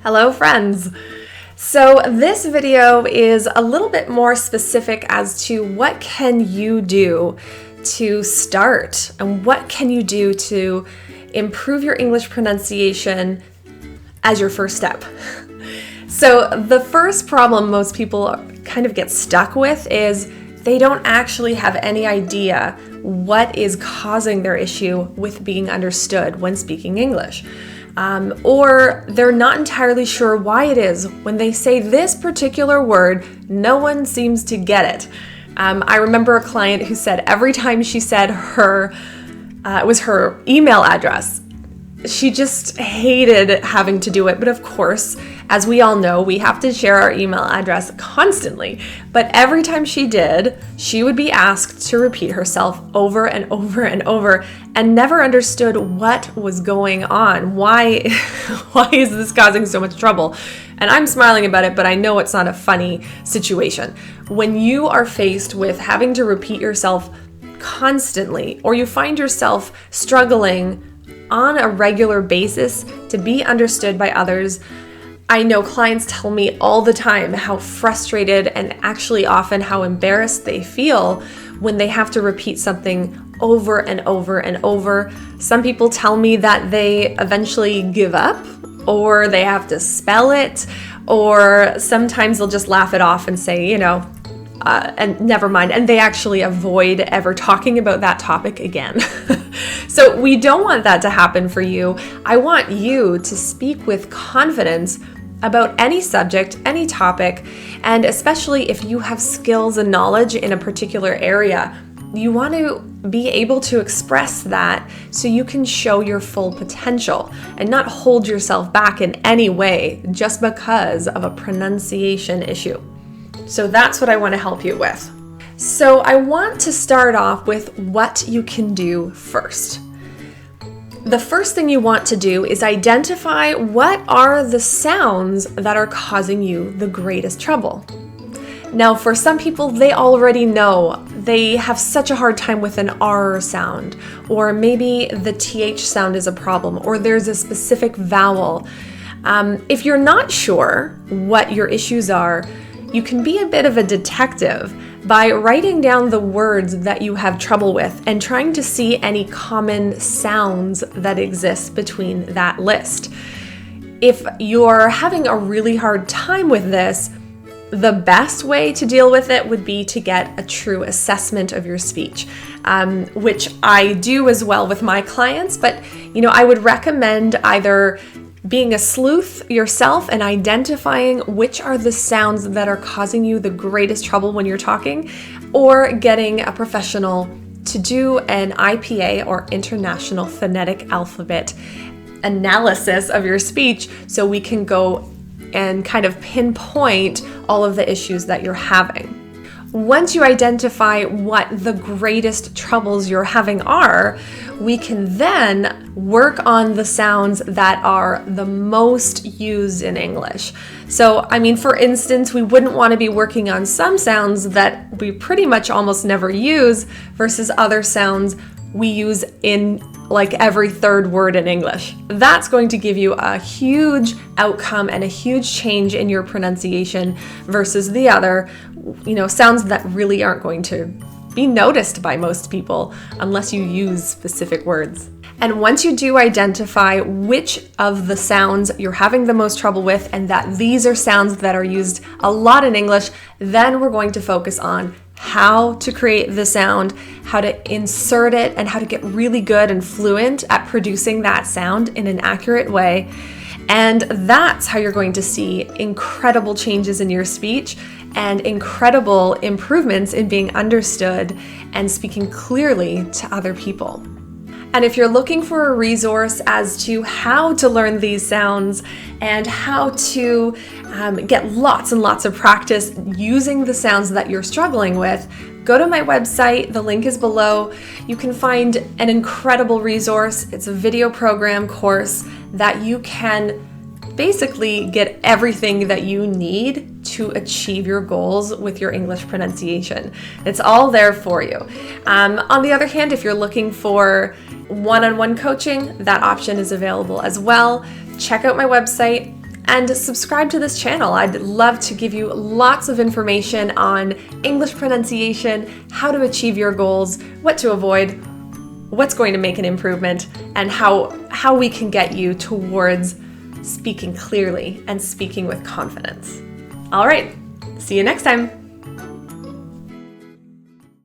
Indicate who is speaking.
Speaker 1: Hello friends! So this video is a little bit more specific as to what can you do to start and what can you do to improve your English pronunciation as your first step. So the first problem most people kind of get stuck with is they don't actually have any idea what is causing their issue with being understood when speaking English. Or they're not entirely sure why it is when they say this particular word, no one seems to get it. I remember a client who said every time she said it was her email address, she just hated having to do it. But of course, as we all know, we have to share our email address constantly. But every time she did, she would be asked to repeat herself over and over and over and never understood what was going on. Why is this causing so much trouble? And I'm smiling about it, but I know it's not a funny situation. When you are faced with having to repeat yourself constantly, or you find yourself struggling on a regular basis to be understood by others, I know clients tell me all the time how frustrated and actually often how embarrassed they feel when they have to repeat something over and over and over. Some people tell me that they eventually give up, or they have to spell it, or sometimes they'll just laugh it off and say, and never mind, and they actually avoid ever talking about that topic again. So we don't want that to happen for you. I want you to speak with confidence about any subject, any topic, and especially if you have skills and knowledge in a particular area, you want to be able to express that so you can show your full potential and not hold yourself back in any way just because of a pronunciation issue. So that's what I want to help you with. So I want to start off with what you can do first. The first thing you want to do is identify what are the sounds that are causing you the greatest trouble. Now, for some people, they already know they have such a hard time with an R sound, or maybe the TH sound is a problem, or there's a specific vowel. If you're not sure what your issues are, you can be a bit of a detective by writing down the words that you have trouble with and trying to see any common sounds that exist between that list. If you're having a really hard time with this, the best way to deal with it would be to get a true assessment of your speech, which I do as well with my clients. But, I would recommend either being a sleuth yourself and identifying which are the sounds that are causing you the greatest trouble when you're talking, or getting a professional to do an IPA or International Phonetic Alphabet analysis of your speech so we can go and kind of pinpoint all of the issues that you're having. Once you identify what the greatest troubles you're having are, we can then work on the sounds that are the most used in English. So, for instance, we wouldn't want to be working on some sounds that we pretty much almost never use versus other sounds we use in like every third word in English. That's going to give you a huge outcome and a huge change in your pronunciation versus the other, sounds that really aren't going to be noticed by most people unless you use specific words. And once you do identify which of the sounds you're having the most trouble with and that these are sounds that are used a lot in English, then we're going to focus on how to create the sound, how to insert it, and how to get really good and fluent at producing that sound in an accurate way. And that's how you're going to see incredible changes in your speech and incredible improvements in being understood and speaking clearly to other people. And if you're looking for a resource as to how to learn these sounds and how to get lots and lots of practice using the sounds that you're struggling with, go to my website. The link is below. You can find an incredible resource. It's a video program course that you can basically get everything that you need to achieve your goals with your English pronunciation. It's all there for you. On the other hand, if you're looking for one-on-one coaching, that option is available as well. Check out my website. and subscribe to this channel. I'd love to give you lots of information on English pronunciation, how to achieve your goals, what to avoid, what's going to make an improvement, and how we can get you towards speaking clearly and speaking with confidence. All right, see you next time.